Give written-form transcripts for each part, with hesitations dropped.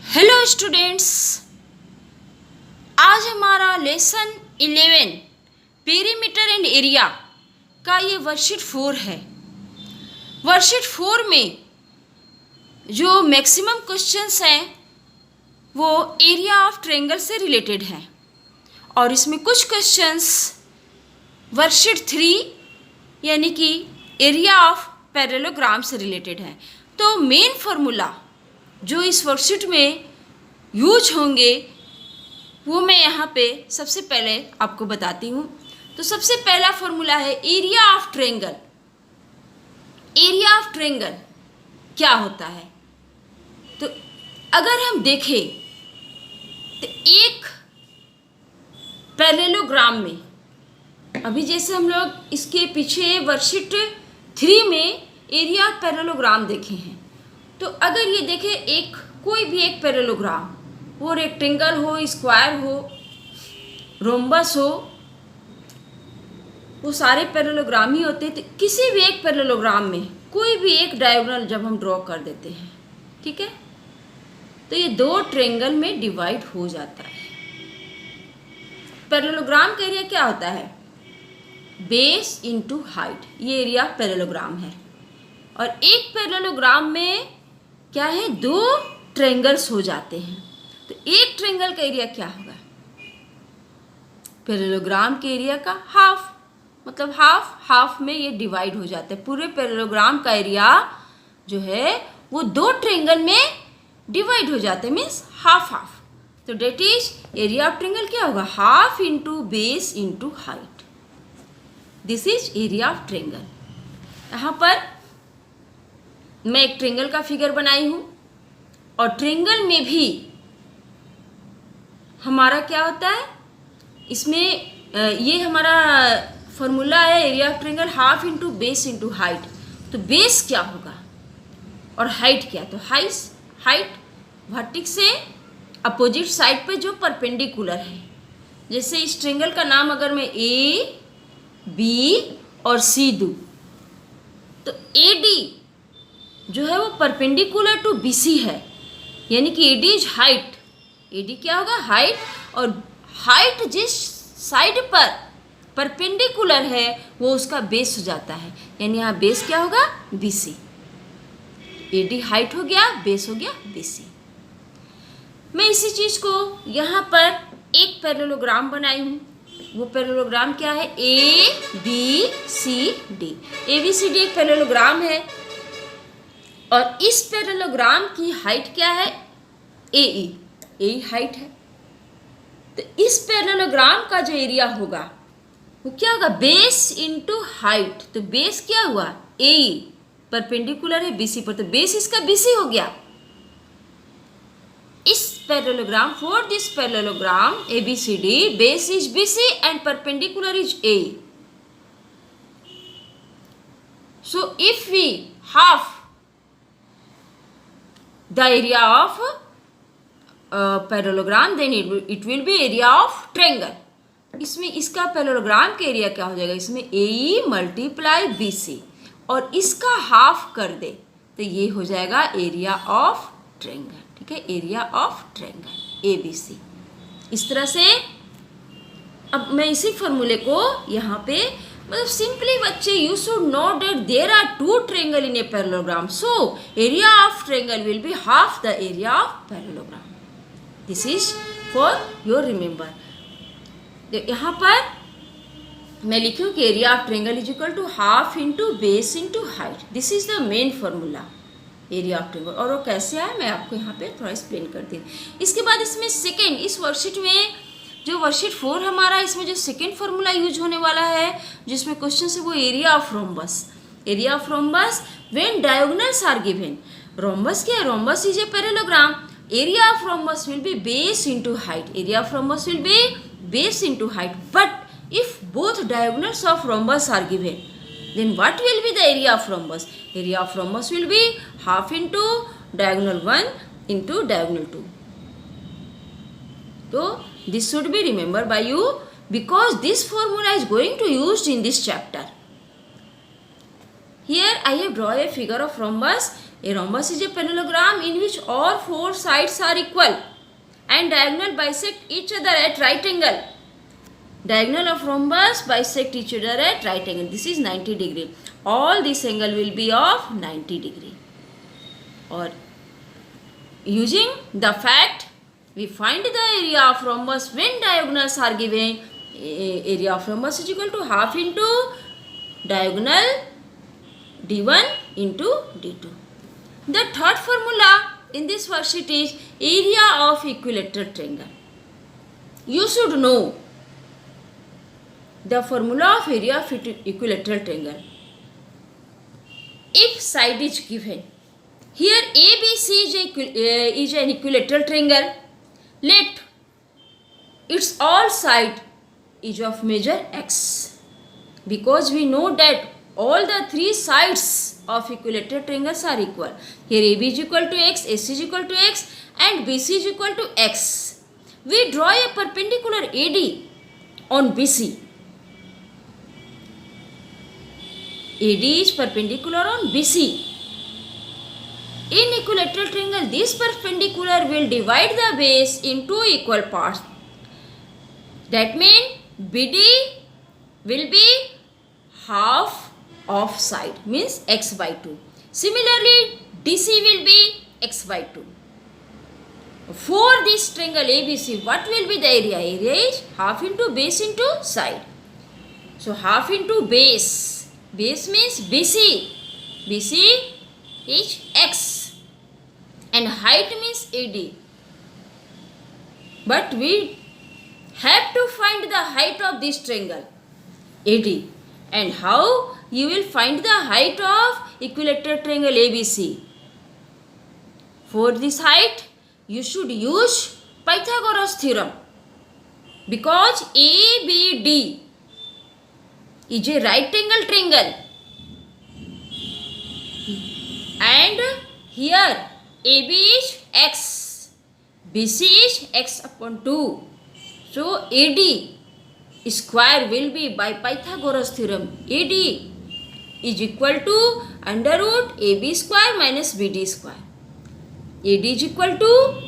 Hello students, आज हमारा lesson 11 perimeter and area का ये वर्कशीट 4 है। वर्कशीट 4 में जो मैक्सिमम क्वेश्चंस हैं वो एरिया ऑफ ट्रायंगल से रिलेटेड हैं और इसमें कुछ क्वेश्चंस वर्कशीट 3 यानी कि एरिया ऑफ पैरेललोग्राम से रिलेटेड हैं। तो मेन फार्मूला जो इस वर्कशीट में यूज होंगे वो मैं यहाँ पे सबसे पहले आपको बताती हूँ। तो सबसे पहला फार्मूला है area of triangle. Area of triangle क्या होता है? तो अगर हम देखें तो एक पैरेललोग्राम में, अभी जैसे हम लोग इसके पीछे वर्कशीट 3 में एरिया ऑफ पैरेललोग्राम देखे हैं, तो अगर ये देखें एक कोई भी एक पैरेललोग्राम, वो रेक्टेंगल हो, स्क्वायर हो, रोम्बस हो, वो सारे पैरेललोग्राम ही होते हैं। तो किसी भी एक पैरेललोग्राम में कोई भी एक डायगोनल जब हम ड्रॉ कर देते हैं, ठीक है, तो ये दो ट्रायंगल में डिवाइड हो जाता है। पैरेललोग्राम का एरिया क्या होता है? बेस इंटू हाइट, ये एरिया पैरेललोग्राम है। और एक पैरेललोग्राम में क्या है, दो ट्रायंगल्स हो जाते हैं। तो एक ट्रायंगल का एरिया क्या होगा? पैरेललोग्राम के एरिया का हाफ, मतलब हाफ में ये डिवाइड हो जाता है। पूरे पैरेललोग्राम का एरिया जो है वो दो ट्रायंगल में डिवाइड हो जाते हैं, मीन्स हाफ। तो that is area of triangle क्या होगा? Half into base into height. This is area of triangle. यहाँ पर मैं एक ट्रायंगल का फिगर बनाई हूँ और ट्रायंगल में भी हमारा क्या होता है, इसमें ये हमारा फॉर्मूला है area of triangle half into base into height. तो बेस क्या होगा और हाइट क्या? तो हाइट वर्टेक्स से अपोजिट साइड पे जो परपेंडिकुलर है। जैसे इस ट्रायंगल का नाम अगर मैं ए, बी और सी दूँ, तो ए डी जो है वो परपेंडिकुलर टू बी सी है, यानी कि एडी इज हाइट। एडी क्या होगा? हाइट। और हाइट जिस साइड पर परपेंडिकुलर है वो उसका बेस हो जाता है, यानी यहाँ बेस क्या होगा? बीसी। एडी हाइट हो गया, बेस हो गया बीसी। मैं इसी चीज़ को यहाँ पर एक पैरेललोग्राम बनाई हूँ। वो पैरेललोग्राम क्या है? A B C D. A B C D एक पैरेललोग्राम है और इस पैरेललोग्राम की हाइट क्या है? ए हाइट है। तो इस पैरेललोग्राम का जो एरिया होगा वो क्या होगा? Base into height. तो बेस क्या हुआ? ए, परपेंडिकुलर है बीसी पर, तो बेस इसका बीसी हो गया। इस parallelogram, for this parallelogram A B C D, base is BC and perpendicular is A. So if we half the area of parallelogram, then it will be area of triangle. इसमें इसका parallelogram का area क्या हो जाएगा? इसमें A multiply B C और इसका half कर दे तो ये हो जाएगा एरिया ऑफ ट्रायंगल। ठीक है, area of triangle A B C. इस तरह से अब मैं इसी फॉर्मूले को यहाँ पे, मतलब सिंपली बच्चे you should know that there are two triangle in a parallelogram, so area of triangle will be half the area of parallelogram. This is for your remember. यहाँ पर मैं लिखूँ कि area of triangle is equal to half into base into height. This is the main formula area of triangle. और वो कैसे आया मैं आपको यहाँ पे थोड़ा एक्सप्लेन करती हूँ। इसके बाद इसमें सेकेंड, इस वर्कशीट में जो वर्कशीट 4 हमारा, इसमें जो सेकेंड फार्मूला यूज होने वाला है जिसमें क्वेश्चन है वो area of rhombus. Area of rhombus when diagonals are given. Rhombus क्या है? Rhombus is a parallelogram. Area of rhombus will be base into height. Area of rhombus will be base into height. But if both diagonals of rhombus are given, then what will be the area of rhombus? Area of rhombus will be half into diagonal 1 into diagonal 2. So this should be remembered by you because this formula is going to used in this chapter. Here I have drawn a figure of rhombus A rhombus is a parallelogram in which all four sides are equal and diagonal bisect each other at right angle. Diagonal of rhombus bisect each other at right angle. This is 90 degree. All this angle will be of 90 degree. Or using the fact, we find the area of rhombus when diagonals are given. Area of rhombus is equal to half into diagonal d1 into d2. The third formula in this worksheet is area of equilateral triangle. You should know the formula of area of equilateral triangle. If side is given, here ABC is an equilateral triangle. Let its all side is of measure x, because we know that all the three sides of equilateral triangles are equal. Here AB is equal to x, AC is equal to x and BC is equal to x. We draw a perpendicular AD on BC. AD is perpendicular on BC. In equilateral triangle, this perpendicular will divide the base into equal parts. That means BD will be half of side, means x by 2. Similarly, DC will be x by 2. For this triangle ABC, what will be the area? Area is half into base into side. So half into base. Base means BC. BC is x. And height means AD. But we have to find the height of this triangle AD. And how you will find the height of equilateral triangle ABC? For this height, you should use Pythagoras theorem, because ABD is a right angle triangle and here AB is x, BC is x upon 2. So AD square will be, by Pythagoras theorem, AD is equal to under root AB square minus BD square. AD is equal to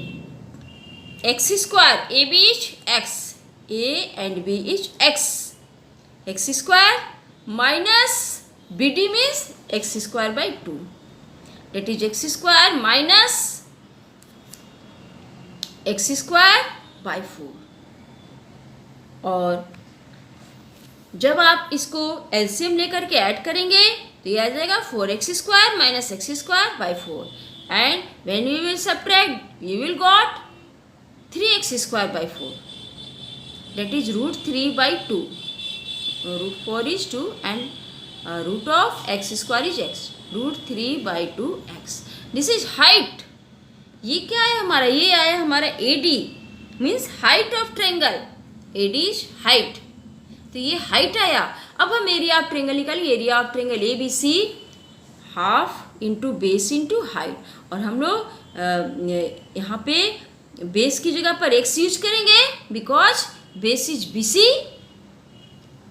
x square. AB is x. A and B is x. X square minus BD means x square by 2. That is x square minus x square by 4. और जब आप इसको LCM लेकर के add करेंगे तो ये आ जाएगा 4x square minus x square by 4. And when we will subtract we will got 3x square by 4. that is root 3 by 2. Root 4 is 2 and root of x square is x. Root 3 by 2x. This is height. ये क्या है हमारा? ये आया हमारा AD means height of triangle. AD is height. तो ये height आया. अब हम एरिया ऑफ ट्रायंगल निकालेंगे. Area of triangle ABC half into base into height. और हम लोग यहाँ पे बेस की जगह पर x यूज करेंगे because base is BC.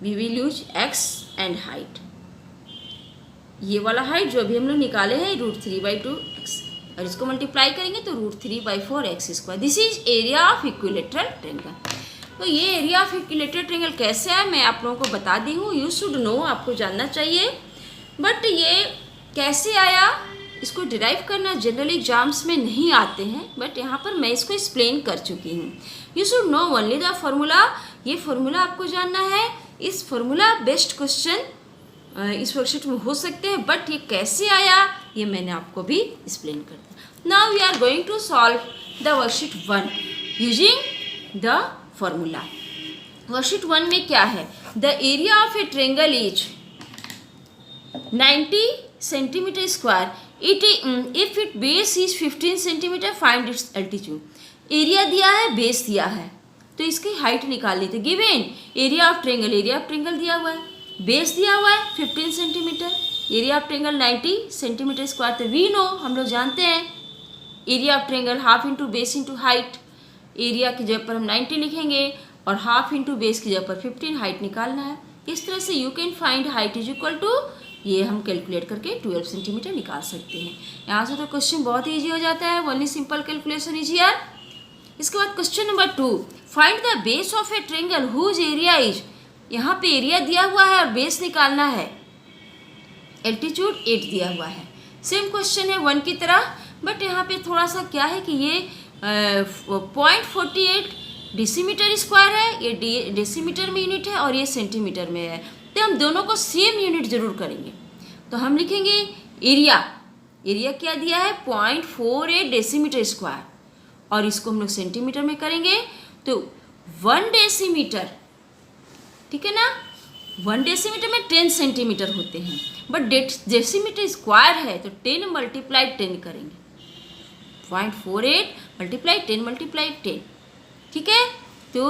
We will use x and height. ये वाला हाइट जो अभी हम लोग निकाले हैं रूट 3 by 2x और इसको मल्टीप्लाई करेंगे तो root 3 by 4x square. This is area of equilateral triangle. तो ये एरिया ऑफ इक्विलेटरल ट्रायंगल कैसे है मैं आप लोगों को बता दी हूँ. यू शुड नो, आपको जानना चाहिए. बट ये कैसे आया इसको डिराइव करना जनरल एग्जाम्स में नहीं आते हैं, बट यहाँ पर मैं इसको एक्सप्लेन कर चुकी हूँ. You should no only the formula. ये फार्मूला आपको जानना है. इस फार्मूला बेस्ड क्वेश्चन इस वर्कशीट में हो सकते हैं, बट ये कैसे आया ये मैंने आपको भी एक्सप्लेन कर दिया. Now we are going to solve the worksheet 1 using the formula. Worksheet 1 में क्या है? The area of a triangle is 90 centimetre square. If it base is 15 centimetre find its altitude. Area दिया है, बेस दिया है, तो इसकी हाइट निकाल ली. तो given area of triangle, area of triangle दिया हुआ है, बेस दिया हुआ है 15 centimetre, area of triangle 90 centimetre square. तो वी नो, हम लोग जानते हैं area of triangle half into base into height. Area की जगह पर हम 90 लिखेंगे और हाफ इंटू बेस की जगह पर 15 हाइट निकालना है. इस तरह से you can find height is equal to ये हम कैलकुलेट करके 12 सेंटीमीटर निकाल सकते हैं। यहाँ से तो क्वेश्चन बहुत ही ईजी हो जाता है, only simple calculation is here. इसके बाद question number 2, find the base of a triangle whose area is, यहाँ पे एरिया दिया हुआ है और बेस निकालना है, एल्टीट्यूड 8 दिया हुआ है। सेम क्वेश्चन है 1 की तरह, बट यहाँ पे थोड़ा सा क्या है कि ये 0.48 डेसीमीटर स्क्वायर है, ये डेसीमीटर में यूनिट है और ये सेंटीमीटर में है, तो हम दोनों को सेम यूनिट जरूर करेंगे। तो हम लिखेंगे एरिया, एरिया क्या दिया है 0.48 डेसीमीटर स्क्वायर, और इसको हम लोग सेंटीमीटर में करेंगे तो 1 डेसीमीटर, ठीक है ना, 1 डेसीमीटर में 10 सेंटीमीटर होते हैं, बट डेसीमीटर स्क्वायर है तो 10 × 10 करेंगे, 0.48 × 10 × 10, ठीक है। तो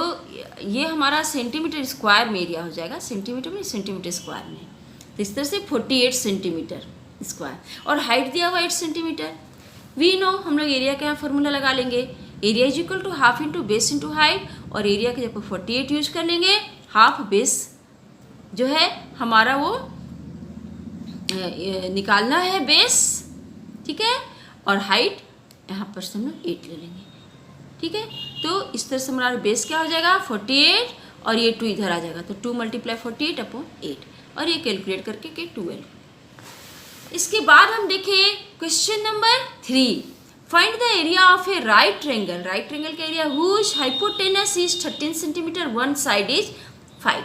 ये हमारा सेंटीमीटर स्क्वायर में एरिया हो जाएगा, सेंटीमीटर में सेंटीमीटर स्क्वायर में, तो इस तरह से 48 सेंटीमीटर स्क्वायर, और हाइट दिया हुआ 8 सेंटीमीटर। वी नो, हम लोग एरिया का यहाँ फॉर्मूला लगा लेंगे, area is equal to half into base into height, और एरिया के जब 48 यूज कर लेंगे, हाफ बेस जो है हमारा वो निकालना है बेस, ठीक है, और हाइट यहाँ पर हम लोग 8 ले लेंगे, ठीक है। तो इस तरह से हमारा बेस क्या हो जाएगा 48, और ये 2 इधर आ जाएगा, तो 2 × 48/8, और ये कैलकुलेट करके के 12। इसके बाद हम देखें question number 3, find the area of a right triangle, right triangle का area whose hypotenuse is 13 centimetre, one side is 5।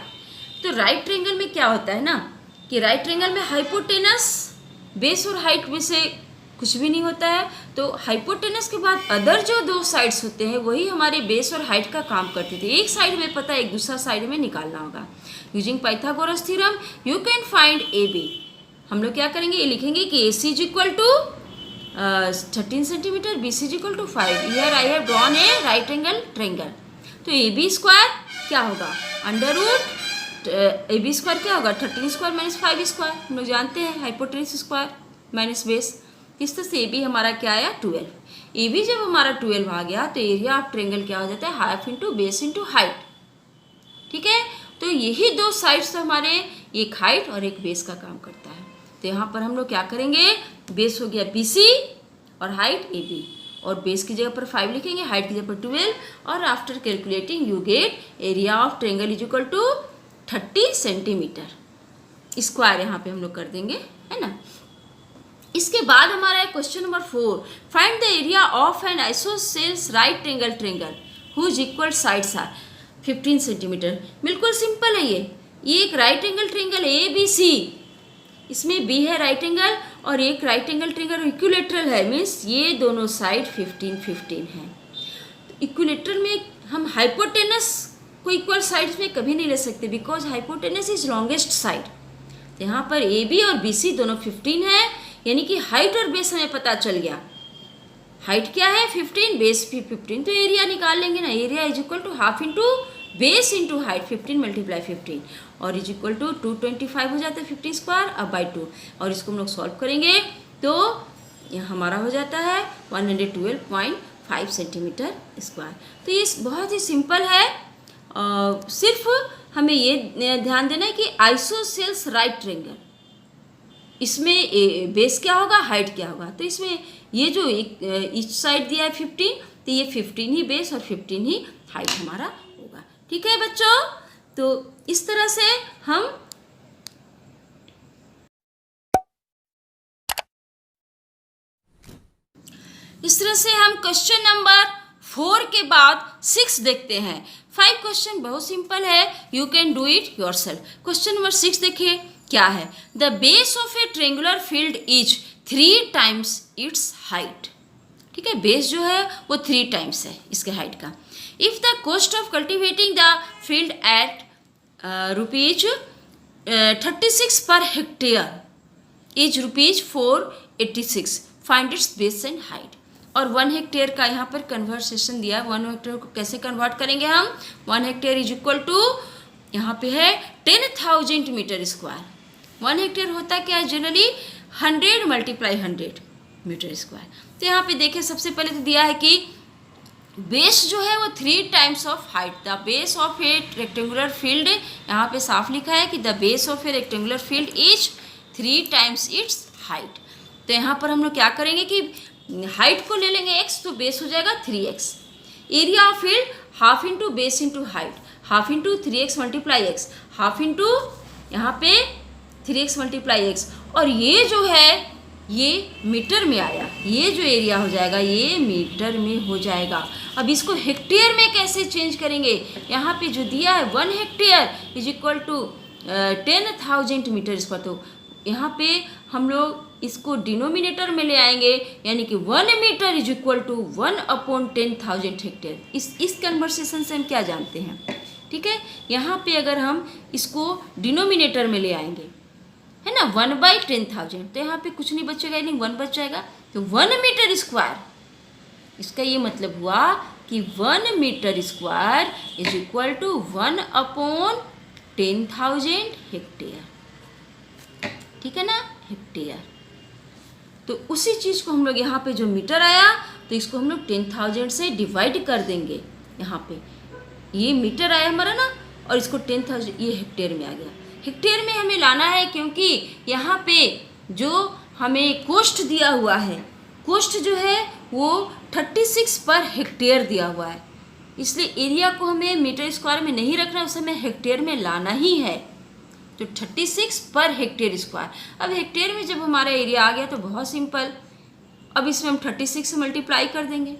तो राइट ट्रायंगल में क्या होता है ना कि राइट ट्रायंगल में हाइपोटेनस, बेस और हाइट में से कुछ भी नहीं होता है, तो हाइपोटेनस के बाद अदर जो 2 साइड्स होते हैं वही हमारे बेस और हाइट का काम करते थे। एक साइड में पता है, एक दूसरा साइड में निकालना होगा। Using Pythagoras theorem you can find A B. हम लोग क्या करेंगे, ये लिखेंगे कि A C is equal to 13 centimetre, B C is equal to 5। Here I have drawn a right angle triangle. तो ए बी स्क्वायर क्या होगा, under root A B square क्या होगा 13 स्क्वायर माइनस 5 स्क्वायर, हम लोग जानते हैं हाइपोटेनस स्क्वायर माइनस बेस। इस तरह से ए बी हमारा क्या आया 12। ए बी जब हमारा 12 आ गया तो एरिया ऑफ ट्रायंगल क्या हो जाता है, half into base into height, ठीक है। तो यही 2 साइड्स तो हमारे, एक हाइट और एक बेस का काम करता है। तो यहाँ पर हम लोग क्या करेंगे, बेस हो गया बी सी और हाइट ए बी, और बेस की जगह पर 5 लिखेंगे, हाइट की जगह पर 12, और after calculating you get area of triangle is equal to 30 centimetre square, यहाँ पे हम लोग कर देंगे, है ना। इसके बाद हमारा है question number 4, find the area of an isosceles right triangle triangle whose equal sides are 15 centimetre. बिल्कुल सिंपल है ये एक right angle triangle A B C, इसमें बी है राइट एंगल और एक राइट एंगल ट्रायंगल इक्विलेटरल है, मीन्स ये दोनों साइड 15-15 है। तो इक्विलेटरल में हम हाइपोटेनस को इक्वल साइड्स में कभी नहीं ले सकते, because hypotenuse is longest side. तो यहाँ पर ए बी और बी सी दोनों 15 है, यानी कि हाइट और बेस हमें पता चल गया। हाइट क्या है 15, बेस भी 15, तो एरिया निकाल लेंगे ना, area is equal to half into base into height 15 × 15, और इज इक्वल टू 225 हो जाता है 50 स्क्वायर अब बाई 2, और इसको हम लोग सॉल्व करेंगे तो यह हमारा हो जाता है 112.5 सेंटीमीटर स्क्वायर। तो ये बहुत ही सिंपल है, सिर्फ हमें ये ध्यान देना है कि आइसोसेल्स राइट ट्रायंगल, इसमें बेस क्या होगा, हाइट क्या होगा। तो इसमें ये जो ईच साइड दिया है 15, तो ये 15 ही बेस और 15 ही हाइट हमारा होगा, ठीक है बच्चों। तो इस तरह से हम क्वेश्चन नंबर 4 के बाद 6 देखते हैं। 5 क्वेश्चन बहुत सिंपल है, you can do it yourself. Question number 6 देखिए क्या है, the base of A triangular field is 3 times it's height, ठीक है। बेस जो है वो 3 टाइम्स है इसके हाइट का। If the cost of cultivating the field at rupees 36 per hectare is rupees 486, find its base and height. और 1 hectare का यहाँ पर कन्वर्सेशन दिया है, 1 हेक्टेयर को कैसे कन्वर्ट करेंगे हम, 1 हेक्टेयर इज इक्वल टू यहाँ पे है 10,000 मीटर स्क्वायर। 1 हेक्टेयर होता क्या है जनरली 100 × 100 मीटर स्क्वायर। तो यहाँ पे देखें सबसे पहले तो दिया है कि बेस जो है वो 3 times of height, the base of A rectangular field, यहाँ पे साफ लिखा है कि the base of A rectangular field is 3 times it's height. तो यहाँ पर हम लोग क्या करेंगे कि हाइट को ले लेंगे x, तो बेस हो जाएगा 3x। Area of field half into base into height, half into 3x multiply x, half into यहाँ पे 3x मल्टीप्लाई x, और ये जो है ये मीटर में आया, ये जो एरिया हो जाएगा ये मीटर में हो जाएगा। अब इसको हेक्टेयर में कैसे चेंज करेंगे, यहाँ पे जो दिया है 1 hectare is equal to 10,000 metre square, तो यहाँ पे हम लोग इसको डिनोमिनेटर में ले आएंगे, यानी कि 1 metre is equal to 1/10,000 hectare. इस कन्वर्सेशन से हम क्या जानते हैं, ठीक है। यहाँ पे अगर हम इसको डिनोमिनेटर में ले आएंगे, है ना, 1/10,000, तो यहाँ पे कुछ नहीं बचेगा, यानी 1 बच जाएगा, तो 1 मीटर स्क्वायर, इसका ये मतलब हुआ कि 1 metre square is equal to 1/10,000 hectare, ठीक है ना, हेक्टेयर। तो उसी चीज़ को हम लोग यहाँ पे जो मीटर आया तो इसको हम लोग 10,000 से डिवाइड कर देंगे। यहाँ पे ये मीटर आया हमारा ना, और इसको 10,000 ये हेक्टेयर में आ गया। हेक्टेयर में हमें लाना है क्योंकि यहाँ पे जो हमें कोस्ट दिया हुआ है, कोस्ट जो है वो 36 पर हेक्टेयर दिया हुआ है, इसलिए एरिया को हमें मीटर स्क्वायर में नहीं रखना, उसे हमें हेक्टेयर में लाना ही है। तो 36 पर हेक्टेयर स्क्वायर। अब हेक्टेयर में जब हमारा एरिया आ गया तो बहुत सिंपल, अब इसमें हम 36 से मल्टीप्लाई कर देंगे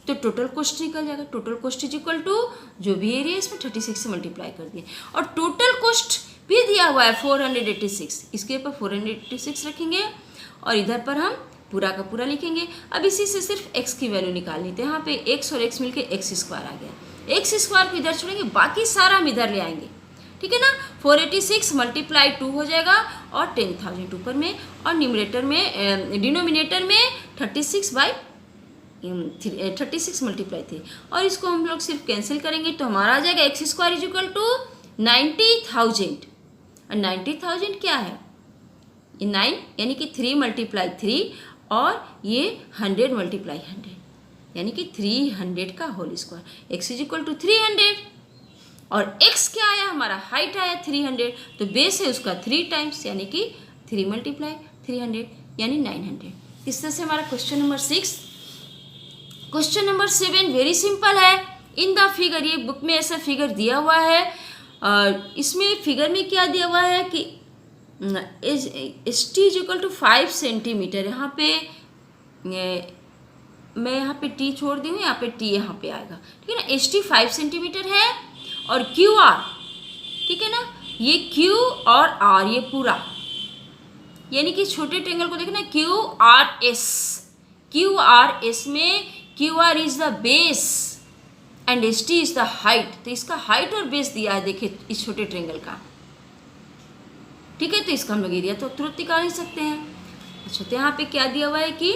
तो टोटल कोस्ट निकल जाएगा। Total cost is equal to जो भी एरिया इसमें 36 से मल्टीप्लाई कर दिए, और टोटल कोस्ट भी दिया हुआ है 486, इसके ऊपर 486 रखेंगे और इधर पर हम पूरा का पूरा लिखेंगे। अब इसी से सिर्फ x की वैल्यू निकालनी, तो यहाँ पे x और x मिलके x स्क्वायर आ गया। x स्क्वायर को इधर छोड़ेंगे, बाकी सारा हम इधर ले आएंगे, ठीक है ना। 486 मल्टीप्लाई 2 हो जाएगा और 10,000 ऊपर में, और न्यूमरेटर में डिनोमिनेटर में 36 मल्टीप्लाई 3, और इसको हम लोग सिर्फ कैंसिल करेंगे तो हमारा आ जाएगा x square is equal to 90,000। और 90,000 क्या है, ये 9 यानी कि 3 मल्टीप्लाई 3, और ये 100 मल्टीप्लाई 100, यानी कि 300 का whole square. x is equal to 300, और x क्या आया, हमारा हाइट आया 300, तो बेस है उसका 3 टाइम्स, यानी कि 3 मल्टीप्लाई 300 यानी 900। इस तरह से हमारा question number 6। Question number 7 very simple है। इन द फिगर, ये बुक में ऐसा फिगर दिया हुआ है, इसमें फिगर में क्या दिया हुआ है कि T is equal to 5 centimetre. यहाँ पे मैं यहाँ पे टी छोड़ दी हूँ, यहाँ पे टी यहाँ पे आएगा, ठीक है ना। एच टी 5 सेंटीमीटर है, और क्यू आर, ठीक है ना, ये क्यू और आर ये पूरा, यानी कि छोटे ट्रेंगल को देखना, क्यू आर एस में Q R is the base and S T is the height. तो इसका हाइट और बेस दिया है, देखिए इस छोटे ट्रेंगल का, ठीक है। तो इसका हम लोग एरिया तो तुरंत निकाल ही सकते हैं। अच्छा, तो यहाँ पे क्या दिया हुआ है कि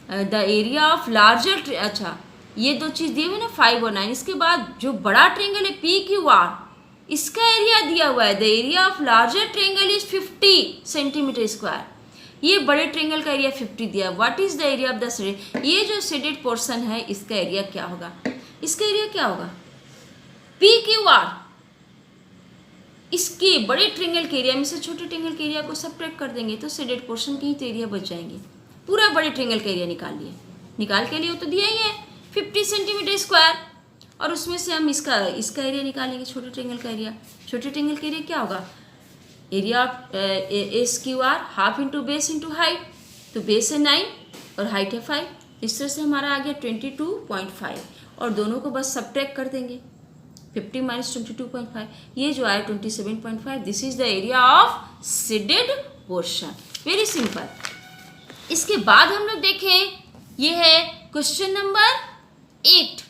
द एरिया ऑफ लार्जर, अच्छा ये दो चीज़ दिए हुए ना 5 और 9, इसके बाद जो बड़ा ट्रेंगल है पी क्यू आर, इसका एरिया दिया हुआ है, the area of larger triangle is 50 centimetre square. ये बड़े ट्रेंगल का एरिया 50 दिया है। What is the area of the shaded, ये जो शेडेड पोर्शन है इसका एरिया क्या होगा, इसका एरिया क्या होगा, पी क्यू आर, इसके बड़े ट्रेंगल के एरिया में से छोटे ट्रेंगल के एरिया को सब्ट्रैक्ट कर देंगे तो शेडेड पोर्शन के ही तो एरिया बच जाएंगे। पूरा बड़े ट्रेंगल का एरिया निकाल के लिए तो दिया ही है 50 सेंटीमीटर स्क्वायर, और उसमें से हम इसका एरिया निकालेंगे, छोटे ट्रेंगल का एरिया। छोटे ट्रेंगल का एरिया क्या होगा, area of S Q R half into base into height, तो बेस है 9 और हाइट है 5, इस तरह से हमारा आ गया 22.5, और दोनों को बस सब्ट्रैक्ट कर देंगे, 50 माइनस 22.5, ये जो आया 27.5। This is the area of shaded portion. Very simple. इसके बाद हम लोग देखें, ये है question number 8।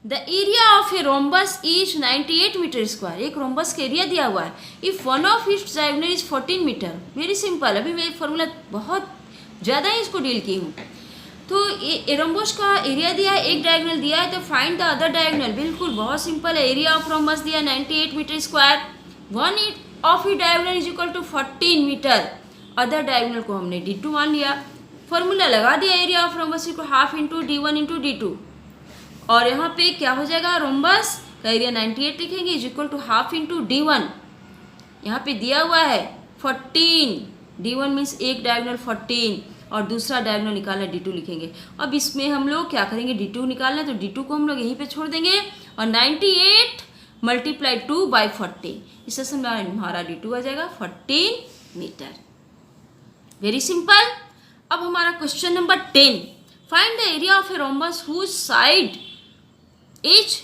The area of a rhombus is 98 metre square. एक रोम्बस का एरिया दिया हुआ है, if one of its diagonal is 14 metre. Very simple, अभी मैं फॉर्मूला बहुत ज़्यादा ही इसको डील की हूँ। तो ये रोम्बस का एरिया दिया है, एक डायगोनल दिया है, तो फाइंड द अदर डायगोनल। बिल्कुल बहुत सिंपल है, एरिया ऑफ रोम्बस दिया 98 metre square, one of it diagonal is equal to 14 metre, other diagonal को हमने D2 मान लिया, फॉर्मूला लगा दिया, एरिया ऑफ रोम्बस को half into D1 into D2, और यहाँ पे क्या हो जाएगा, रोम्बस का एरिया 98 लिखेंगे is equal to half into D1, यहाँ पे दिया हुआ है 14 D1 मीन्स एक डायगोनल 14 और दूसरा डायगोनल निकालना D2 लिखेंगे। अब इसमें हम लोग क्या करेंगे, D2 निकालना है तो D2 को हम लोग यहीं पे छोड़ देंगे और 98 मल्टीप्लाई 2 बाई 40, इससे हमारा D2 आ जाएगा 14 मीटर। Very simple. अब हमारा question number 10, find the area of a rhombus whose side is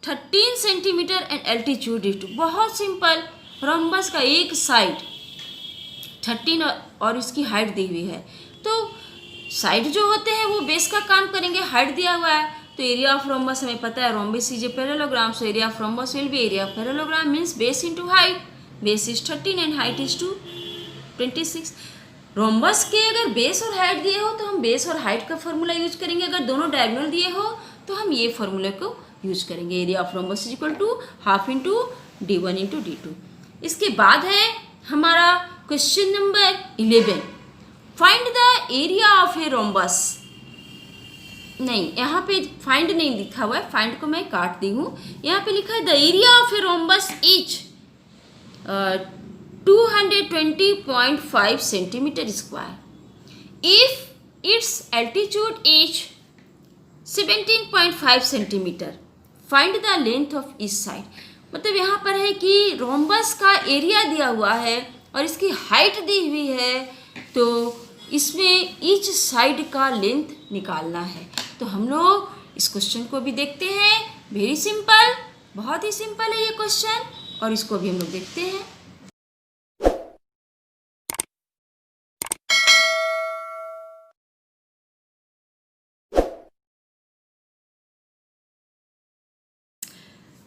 13 centimetre and altitude is 2। बहुत सिंपल, रोम्बस का एक साइड 13 और इसकी हाइट दी हुई है, तो साइड जो होते हैं वो बेस का काम करेंगे, हाइट दिया हुआ है तो एरिया ऑफ रोम्बस हमें पता है, rhombus is a parallelogram, so area of rhombus will B area of parallelogram means base into height, base is 13 and height is 26। Rhombus के अगर बेस और हाइट दिए हो तो हम बेस और हाइट का फॉर्मूला यूज करेंगे, अगर दोनों डायगोनल दिए हो तो हम ये फॉर्मूले को यूज करेंगे, area of rhombus is equal to half into D1 into D2। इसके बाद है हमारा question number 11, find the area of a rhombus. नहीं, यहाँ पे फाइंड नहीं लिखा हुआ है, फाइंड को मैं काट दी हूँ, यहाँ पे लिखा है the area of a rhombus is 220.5 centimetre square if it's altitude is 17.5 centimetre, find the length of each side. मतलब यहाँ पर है कि रोम्बस का एरिया दिया हुआ है और इसकी हाइट दी हुई है, तो इसमें ईच साइड का लेंथ निकालना है। तो हम लोग इस क्वेश्चन को भी देखते हैं, वेरी सिंपल, बहुत ही सिंपल है ये क्वेश्चन, और इसको भी हम लोग देखते हैं।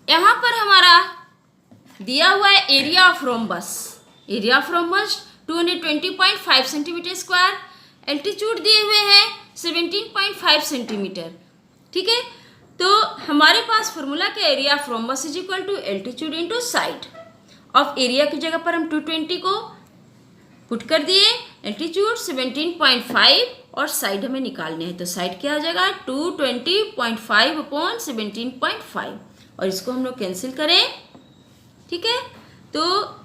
यहाँ पर हमारा दिया हुआ है area of rhombus, area of rhombus 220.5 centimetre square, altitude दिए हुए हैं 17.5 सेंटीमीटर, ठीक है। तो हमारे पास फॉर्मूला का area of rhombus is equal to altitude into side of, area की जगह पर हम 220 को पुट कर दिए, एल्टीट्यूड 17.5 और साइड हमें निकालने हैं, तो साइड क्या आ जाएगा 220.5 अपॉन 17.5, और इसको हम लोग कैंसिल करें, ठीक है। तो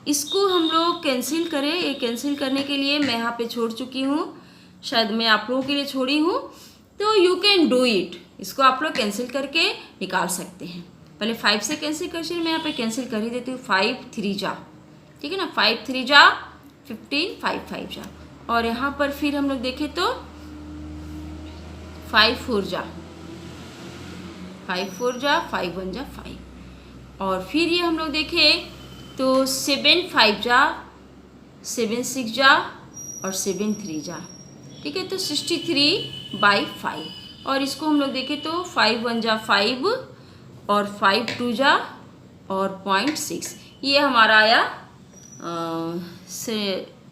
इसको हम लोग कैंसिल करें, ये कैंसिल करने के लिए मैं यहाँ पे छोड़ चुकी हूँ, शायद मैं आप लोगों के लिए छोड़ी हूँ, तो यू कैन डू इट, इसको आप लोग कैंसिल करके निकाल सकते हैं। पहले 5 से कैंसिल कर, मैं यहाँ पे कैंसिल कर ही देती हूँ, 5 3 जा, ठीक है ना, 5 3 जा 15, 5 5 जा, और यहाँ पर फिर हम लोग देखें तो 5 4 जा, 5 4 जा, 5 1 जा 5, और फिर ये हम लोग देखें तो 7 5 जा, 7 6 जा और 7 3 जा, ठीक है, तो 63/5, और इसको हम लोग देखें तो 5 1 जा 5 और 5 2 जा और 0.6, ये हमारा आया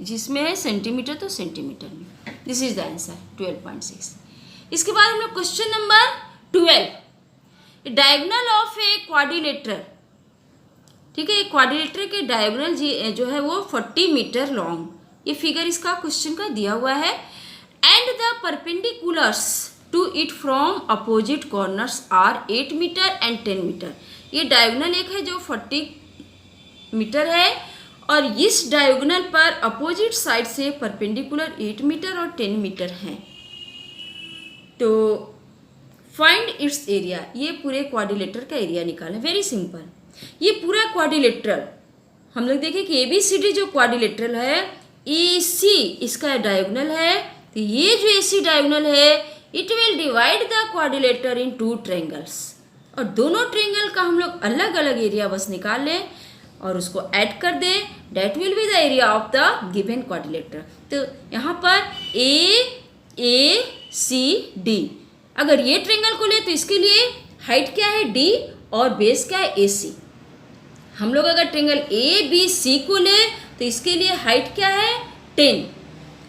जिसमें है सेंटीमीटर, तो सेंटीमीटर में, दिस इज द आंसर 12.6। इसके बाद हम लोग question number 12, diagonal of a quadrilateral, ठीक है, क्वाड्रिलेटरल के डायगोनल जो है वो 40 मीटर लॉन्ग, ये फिगर इसका क्वेश्चन का दिया हुआ है, and the perpendiculars to it from opposite corners are 8 metre and 10 metre. ये डायगोनल एक है जो 40 मीटर है, और इस डायगोनल पर अपोजिट साइड से परपेंडिकुलर 8 मीटर और 10 मीटर हैं। तो फाइंड इट्स एरिया, ये पूरे क्वाड्रिलेटरल का एरिया निकालना, वेरी सिंपल। ये पूरा क्वाड्रिलेटरल हम लोग देखें कि ABCD जो क्वाड्रिलेटरल है, AC इसका डायगोनल है, तो ये जो AC डायगोनल है it will divide the quadrilateral in 2 triangles, और दोनों ट्रायंगल का हम लोग अलग अलग एरिया बस निकाल लें और उसको ऐड कर दें, that will be the area of the given quadrilateral. तो यहाँ पर ACD, अगर ये ट्रायंगल को ले तो इसके लिए हाइट क्या है D और बेस क्या है AC। हम लोग अगर ट्रायंगल ABC को ले तो इसके लिए हाइट क्या है 10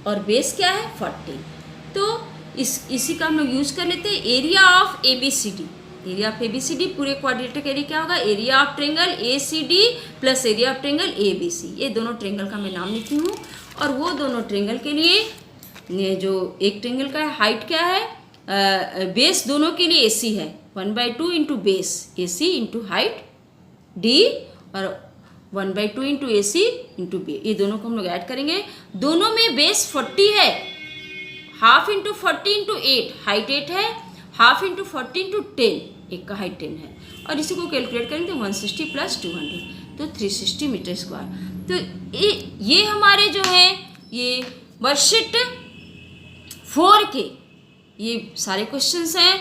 और बेस क्या है 40। तो इसी का हम लोग यूज कर लेते हैं, area of ABCD, area of ABCD पूरे क्वाड्रिलेटरल का एरिया क्या होगा, area of triangle ACD plus area of triangle ABC। ये दोनों ट्रायंगल का मैं नाम लिखी हूँ, और वो दोनों ट्रायंगल के लिए जो एक ट्रायंगल का हाइट क्या है, बेस दोनों के लिए AC है, 1/2 into base AC into height D, और 1/2 इंटू ए सी इंटू बी, ये दोनों को हम लोग ऐड करेंगे। दोनों में बेस 40 है, हाफ इंटू 40 इंटू 8, हाइट 8 है, हाफ इंटू 40 इंटू 10, एक का हाइट 10 है, और इसी को कैलकुलेट करेंगे तो 160 प्लस 200 तो 360 मीटर स्क्वायर। तो ये हमारे जो है ये वर्कशीट 4 के ये सारे क्वेश्चंस हैं।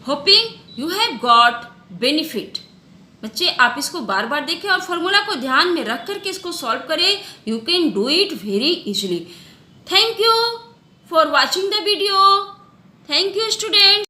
Hoping you have got benefit. बच्चे आप इसको बार बार देखें और फॉर्मूला को ध्यान में रख करके इसको सॉल्व करें। You can do it very easily. Thank you for watching the video. Thank you students.